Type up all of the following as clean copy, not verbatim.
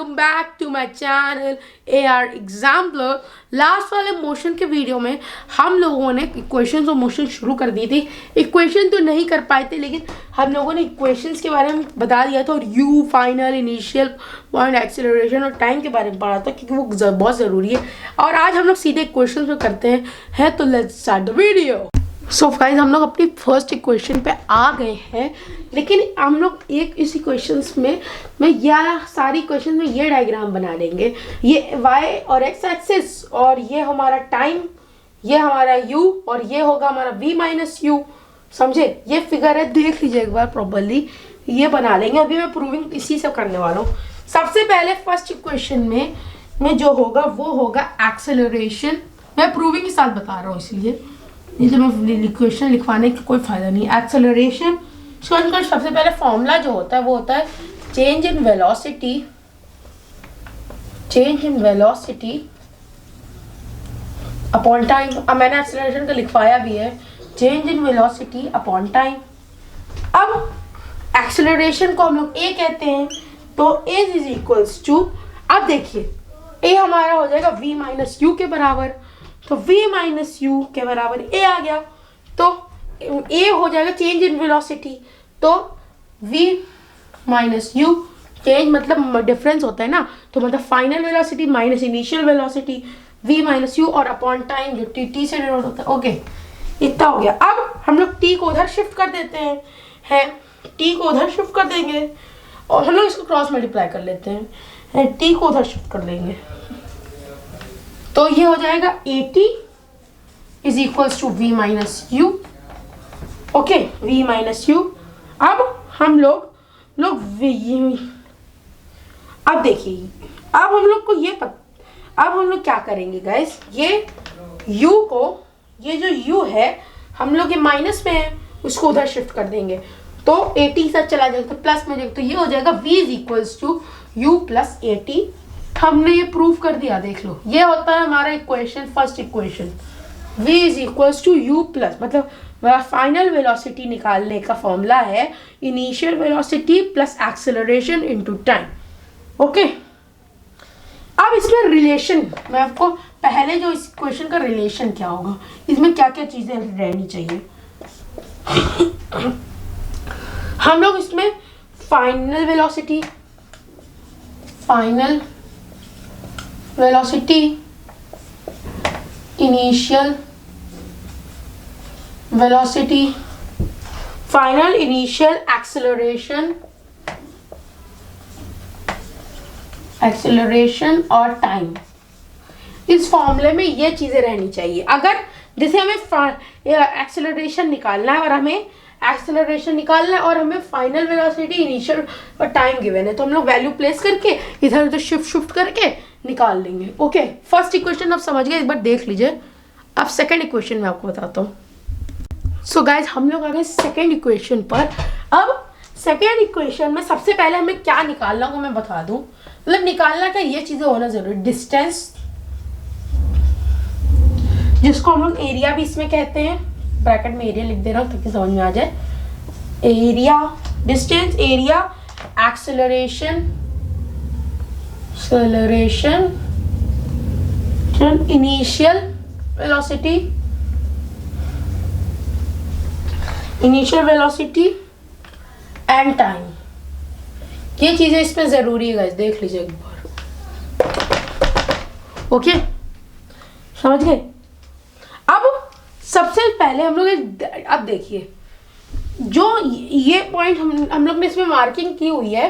Welcome back to my channel AR Exemplar. Last वाले motion के video में हम लोगों ने इक्वेशंस और मोशन शुरू कर दी थी। इक्वेशन तो नहीं कर पाए थे, लेकिन हम लोगों ने इक्वेशंस के बारे में बता दिया था और you final, initial point, acceleration और टाइम के बारे में पढ़ा था, क्योंकि वो बहुत ज़रूरी है। और आज हम लोग सीधे इक्वेशंस पे करते हैं तो let's start the video. So guys, हम लोग अपनी फर्स्ट इक्वेशन पे आ गए हैं, लेकिन हम लोग एक इस इक्वेशंस में या सारी इक्वेशन में ये डायग्राम बना लेंगे। ये y और x एक्सिस, और ये हमारा टाइम, ये हमारा u, और ये होगा हमारा v माइनस यू। समझे? ये फिगर है, देख लीजिए एक बार प्रॉपर्ली, ये बना लेंगे। अभी मैं प्रूविंग इसी से करने वाला हूँ। सबसे पहले फर्स्ट इक्वेशन में जो होगा वो होगा एक्सेलरेशन। मैं प्रूविंग के साथ बता रहा हूँ, इसलिए नहीं तो मैं इक्वेशन लिखवाने का कोई फायदा नहीं। एक्सेलरेशन का सबसे पहले फॉर्मूला जो होता है वो होता है change in velocity upon time. अब मैंने एक्सेलरेशन का लिखवाया भी है, change in velocity upon time. अब एक्सेलरेशन को हम लोग ए कहते हैं, तो ए इज इक्वल्स टू, अब देखिए ए हमारा हो जाएगा v माइनस यू के बराबर, तो v माइनस यू के बराबर a आ गया, तो a हो जाएगा चेंज इन वेलोसिटी, तो v माइनस यू, चेंज मतलब डिफरेंस होता है ना, तो मतलब final velocity minus initial velocity, v minus you और अपॉन टाइम जो t से डिनोट होता है। ओके, इतना हो गया। अब हम लोग t को उधर शिफ्ट कर देते हैं, t को उधर शिफ्ट कर देंगे और हम लोग इसको क्रॉस मल्टीप्लाई कर लेते हैं, t को उधर शिफ्ट कर देंगे, तो ये हो जाएगा AT is equals to v minus u. Okay, v minus u. अब हम लोग अब देखिए, अब हम लोग को अब हम लोग क्या करेंगे गाइस, ये u को, ये जो u है हम लोग ये माइनस में है, उसको उधर शिफ्ट कर देंगे, तो AT साथ चला जाएगा, तो प्लस में जाएगा, तो ये हो जाएगा v is equals to u plus AT। हमने ये प्रूफ कर दिया, देख लो, ये होता है हमारा equation, first equation. v is equals to u plus, मतलब फाइनल वेलोसिटी निकालने का फॉर्मूला है initial velocity plus acceleration into time. Okay, अब इसमें रिलेशन, मैं आपको पहले जो इस इक्वेशन का रिलेशन क्या होगा, इसमें क्या क्या चीजें रहनी चाहिए। हम लोग इसमें final velocity, initial velocity, final initial acceleration और टाइम, इस फॉर्मूले में ये चीजें रहनी चाहिए। अगर जैसे हमें एक्सेलरेशन निकालना है और हमें फाइनल वेलोसिटी, इनिशियल और टाइम गिवन है, तो हम लोग वैल्यू प्लेस करके इधर उधर शिफ्ट करके निकाल लेंगे। ओके, फर्स्ट इक्वेशन आप समझ गए, एक बार देख लीजिए। अब सेकंड इक्वेशन में आपको बताता हूँ। सो गाइज, हम लोग आ गए सेकंड इक्वेशन पर। अब सेकंड इक्वेशन में सबसे पहले हमें क्या निकालना होगा मैं बता दूं, मतलब निकालना का ये चीजें होना जरूरी। डिस्टेंस, जिसको हम लोग एरिया भी इसमें कहते हैं, ब्रैकेट में एरिया लिख दे रहा हूँ ताकि समझ में आ जाए। Area, distance, area, acceleration, initial velocity and time, ये चीजें इसमें जरूरी है गाइस, देख लीजिए एक बार। ओके, समझ गए? अब सबसे पहले हम लोग अब देखिए, जो ये पॉइंट हम लोग ने इसमें मार्किंग की हुई है।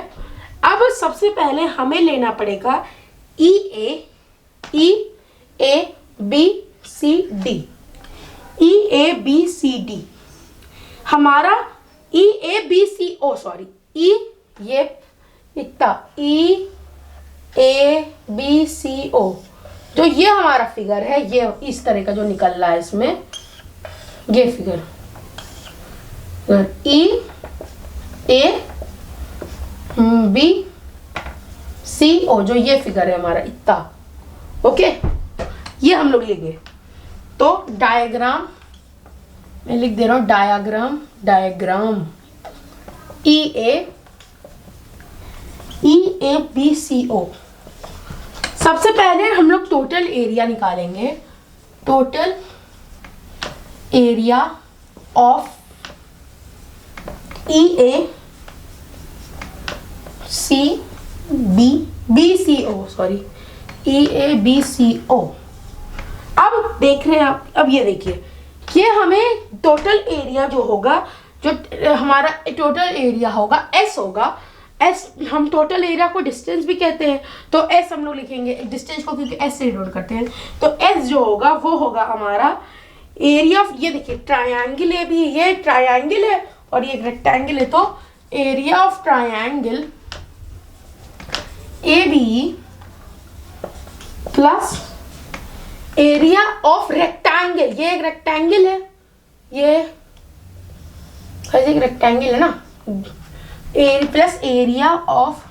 अब सबसे पहले हमें लेना पड़ेगा EABCD। हमारा EABCO, जो ये हमारा फिगर है, ये इस तरह का जो निकल रहा है इसमें, ये फिगर EABCO, जो ये फिगर है हमारा इतना। ओके, ये हम लोग लेंगे, तो डायग्राम मैं लिख दे रहा हूँ, डायग्राम EABCO सबसे पहले हम लोग टोटल एरिया निकालेंगे, total area of EA BCO, sorry EABCO। अब देख रहे हैं आप, अब ये देखिए, ये हमें टोटल एरिया जो होगा, जो हमारा टोटल एरिया होगा S होगा। S हम टोटल एरिया को डिस्टेंस भी कहते हैं, तो S हम लोग लिखेंगे डिस्टेंस को, क्योंकि S से डिनोट करते हैं। तो S जो होगा वो होगा हमारा एरिया ऑफ, ये देखिए ट्रायंगल है, भी ये ट्रायंगल है और ये रेक्टेंगल है, तो area of triangle ABE plus area of rectangle, ये एक रेक्टेंगल है, ये एक रेक्टेंगल है ना, plus area of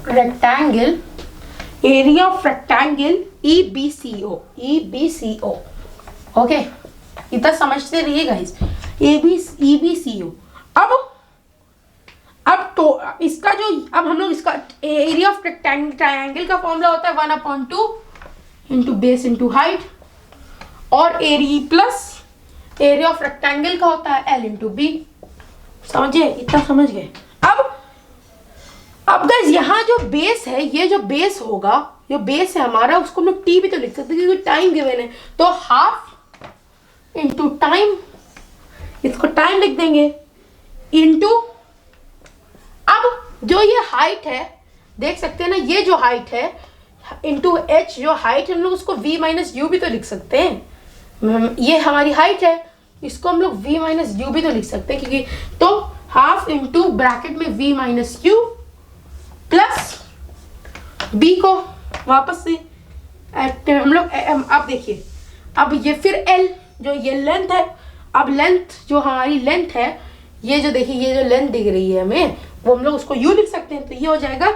rectangle, area of rectangle EBCO। Okay, इतना समझते रहिए गाइस, EBCO। अब तो इसका जो, अब हम लोग इसका एरिया ऑफ ट्रायंगल का फॉर्मूला होता है 1/2 इंटू बेस इंटू हाइट, और area plus area of rectangle का होता है L इंटू B। समझे, इतना समझ गए। अब गाइस यहाँ जो बेस है, ये जो बेस होगा, जो बेस है हमारा, उसको हम लोग T भी तो लिख सकते हैं क्योंकि टाइम गिवन है, तो हाफ इंटू टाइम, इसको टाइम लिख देंगे, इंटू, अब जो ये हाइट है देख सकते हैं ना, ये जो हाइट है इंटू H जो हाइट है, हम लोग उसको V माइनस U भी तो लिख सकते हैं। ये हमारी हाइट है, इसको हम लोग V माइनस U भी तो लिख सकते हैं, क्योंकि तो हाफ इंटू ब्रैकेट में V minus U plus B को वापस से हम लोग, अब देखिए, अब ये फिर L जो ये लेंथ है, अब लेंथ जो हमारी लेंथ है, ये जो देखिए, ये जो लेंथ दिख रही है हमें, वो हम लोग उसको U लिख सकते हैं, तो ये हो जाएगा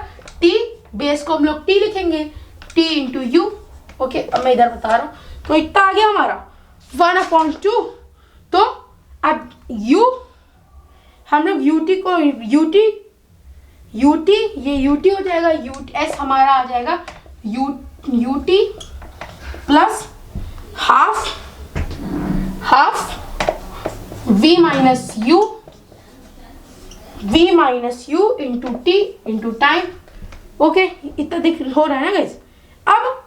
T, बेस को हम लोग T लिखेंगे, T इंटू U। ओके, अब मैं इधर बता रहा हूँ, तो इतना आ गया हमारा 1/2। तो अब U हम लोग UT ये UT हो जाएगा, S हमारा आ जाएगा UT plus half V minus U into T into time. Okay, इतना दिख हो रहा है ना गाइस। अब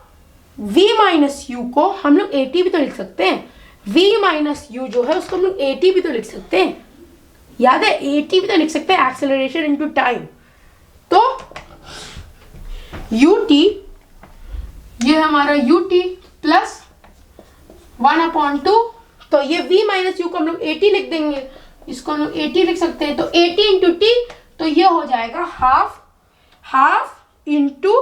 V माइनस U को हम लोग AT भी तो लिख सकते हैं, V माइनस U जो है उसको हम लोग AT भी तो लिख सकते हैं, याद है, AT भी तो लिख सकते हैं, एक्सेलरेशन इंटू टाइम। तो UT, ये हमारा UT प्लस 1/2, तो ये V माइनस U को हम लोग AT लिख देंगे, इसको हम लोग AT लिख सकते हैं, तो AT इंटू T, तो ये हो जाएगा half into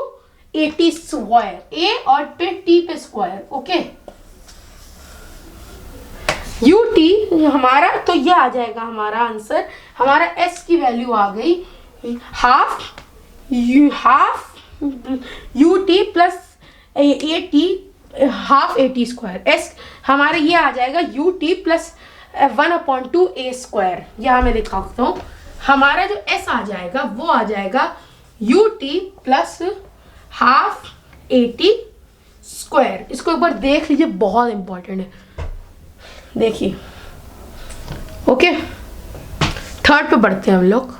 AT square, A और पे T पे स्क्वायर। ओके, UT हमारा, तो ये आ जाएगा हमारा आंसर, हमारा S की वैल्यू आ गई half UT plus AT, half AT square. S हमारे ये आ जाएगा UT प्लस 1/2 A स्क्वायर। यहाँ मैं दिखाता हूँ, हमारा जो S आ जाएगा वो आ जाएगा UT plus half AT square. इसको एक बार देख लीजिए, बहुत इंपॉर्टेंट है, देखिए। ओके, थर्ड पे बढ़ते हैं हम लोग।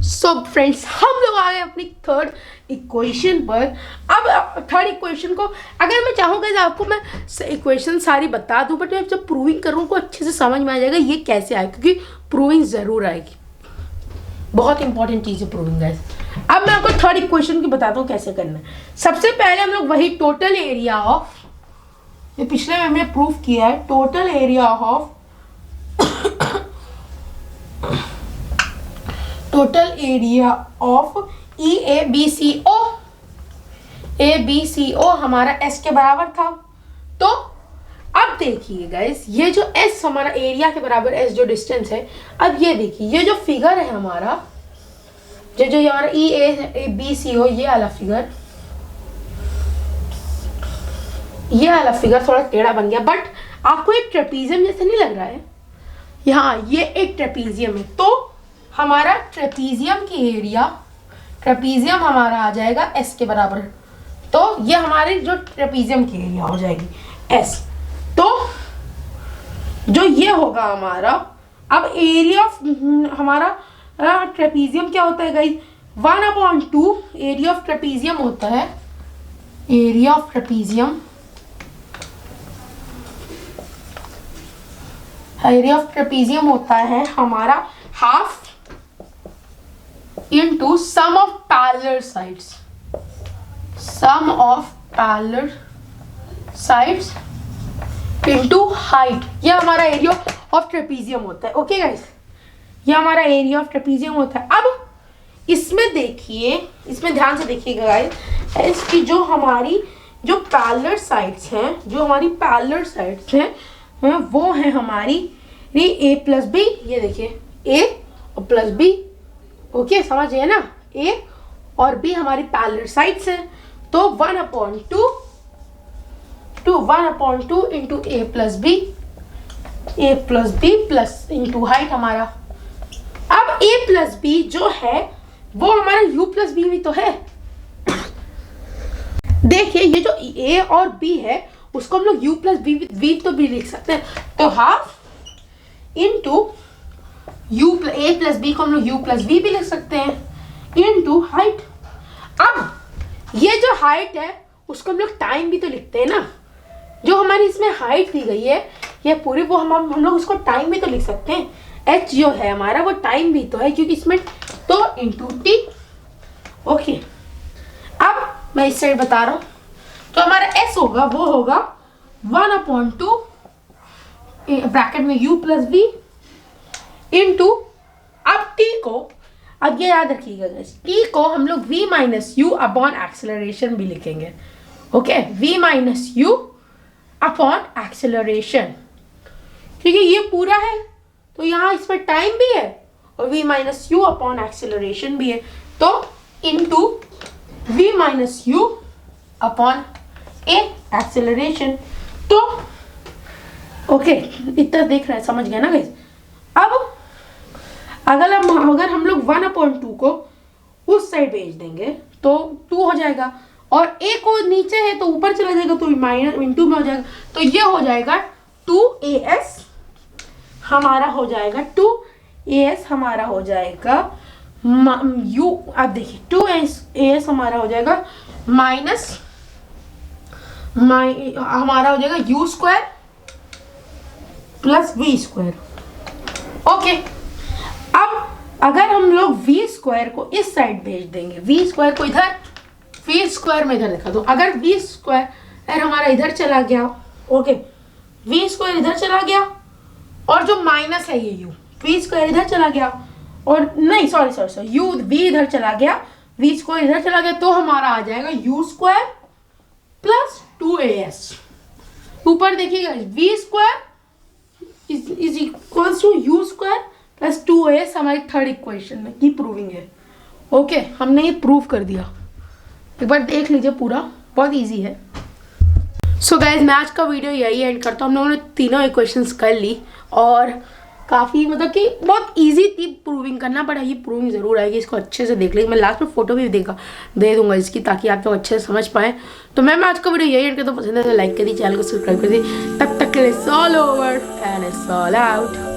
सो फ्रेंड्स, हम लोग आ गए अपनी थर्ड इक्वेशन पर। अब थर्ड इक्वेशन को अगर मैं चाहूँगा आपको मैं इक्वेशन सारी बता दूँ, बट मैं जब प्रूविंग करूँ को अच्छे से समझ में आ जाएगा ये कैसे आएगा, क्योंकि प्रूविंग ज़रूर आएगी, बहुत इंपॉर्टेंट चीज़ है प्रूविंग गाइस। अब मैं आपको थर्ड इक्वेशन की बताता हूँ कैसे करना है। सबसे पहले हम लोग वही टोटल एरिया ऑफ, ये पिछले में हमने प्रूफ किया है, total area of EABCO, ABCO हमारा S के बराबर था। तो अब देखिए गाइस, ये जो S हमारा एरिया के बराबर S जो डिस्टेंस है, अब ये देखिए, ये जो फिगर है हमारा, जो हमारा EABCO, ये वाला फिगर, ये वाला फिगर थोड़ा टेढ़ा बन गया, बट आपको एक ट्रेपीजियम जैसे नहीं लग रहा है? यहाँ ये एक ट्रेपीजियम है, तो हमारा ट्रेपीजियम की एरिया, ट्रेपीजियम हमारा आ जाएगा एस के बराबर। तो ये हमारी जो ट्रेपीजियम की एरिया हो जाएगी एस। तो जो ये होगा हमारा, अब एरिया ऑफ हमारा ट्रेपीजियम क्या होता है गाइस, 1/2 एरिया ऑफ ट्रेपीजियम होता है, area of trapezium, area of trapezium होता है हमारा half into sum of parallel sides, sum of parallel sides into height. ये हमारा एरिया ऑफ ट्रेपीजियम होता है। ओके गाइस, ये हमारा एरिया ऑफ ट्रेपीजियम होता है। अब इसमें देखिए, इसमें ध्यान से देखिएगा गाइस, इसकी जो हमारी जो पैरेलल साइड्स हैं, जो हमारी पैरेलल साइड्स हैं वो है हमारी ए प्लस बी। ये देखिए ए और प्लस बी, ओके समझिए ना, ए और बी हमारी पैरेलल साइड्स हैं। तो 1/2 into a plus b plus into height हमारा। अब ए प्लस बी जो है वो हमारा u प्लस बी भी तो है। देखिए ये जो a और b है उसको हम लोग u प्लस बी तो भी लिख सकते हैं। तो half into a plus b को हम लोग u प्लस बी भी लिख सकते हैं इंटू हाइट। अब ये जो हाइट है उसको हम लोग टाइम भी तो लिखते हैं ना, जो हमारी इसमें हाइट दी गई है ये पूरी, वो हम लोग उसको टाइम भी तो लिख सकते हैं। h जो है हमारा वो टाइम भी तो है क्योंकि इसमें, तो इंटू टी। ओके, अब मैं इस साइड बता रहा हूँ, तो हमारा s होगा वो होगा 1/2 ब्रैकेट में u प्लस बी इंटू, अब t को, अब ये याद रखिएगा t को हम लोग v minus you upon acceleration भी लिखेंगे। Okay, v minus you upon acceleration, क्योंकि ये पूरा है तो यहाँ इसमें टाइम भी है और v minus you upon acceleration भी है। तो into v minus you upon A acceleration. तो ओके, इतना देख रहे हैं, समझ गए ना गाइस। अब अगर हम लोग 1/2 को उस साइड भेज देंगे तो 2 हो जाएगा, और a को नीचे है तो ऊपर चला जाएगा तो माइनस इंटू में हो जाएगा। तो ये हो जाएगा 2as हमारा हो जाएगा 2as हमारा हो जाएगा u, अब देखिए 2as हमारा हो जाएगा माइनस हमारा हो जाएगा u square plus v square. Okay, अब अगर हम लोग v स्क्वायर को इस साइड भेज देंगे, v स्क्वायर को इधर, v स्क्वायर में इधर लिखा दो, अगर v स्क्वायर हमारा इधर चला गया, ओके v स्क्वायर इधर चला गया और जो माइनस है ये u, v स्क्वायर इधर चला गया और नहीं सॉरी u v इधर चला गया, v स्क्वायर इधर चला गया, तो हमारा आ जाएगा u स्क्वायर प्लस 2as। ऊपर देखिएगा v square is equals to u square plus 2as हमारी थर्ड इक्वेशन में की प्रूविंग है। ओके, हमने ये प्रूव कर दिया, एक बार देख लीजिए, पूरा बहुत इजी है। सो गाइज, मैं आज का वीडियो यही एंड करता हूँ। हम लोगों ने तीनों इक्वेशंस कर ली और काफ़ी मतलब कि बहुत इजी थी प्रूविंग करना, बट ये प्रूविंग ज़रूर आएगी, इसको अच्छे से देख लीजिए। मैं लास्ट में फोटो भी दे दूंगा इसकी, ताकि आप लोग अच्छे से समझ पाएँ। तो मैं आज का वीडियो यही एंड करता हूँ। पसंद है तो लाइक कर दी, चैनल को सब्सक्राइब कर दी। तब तक के लिए it's all over and it's all out.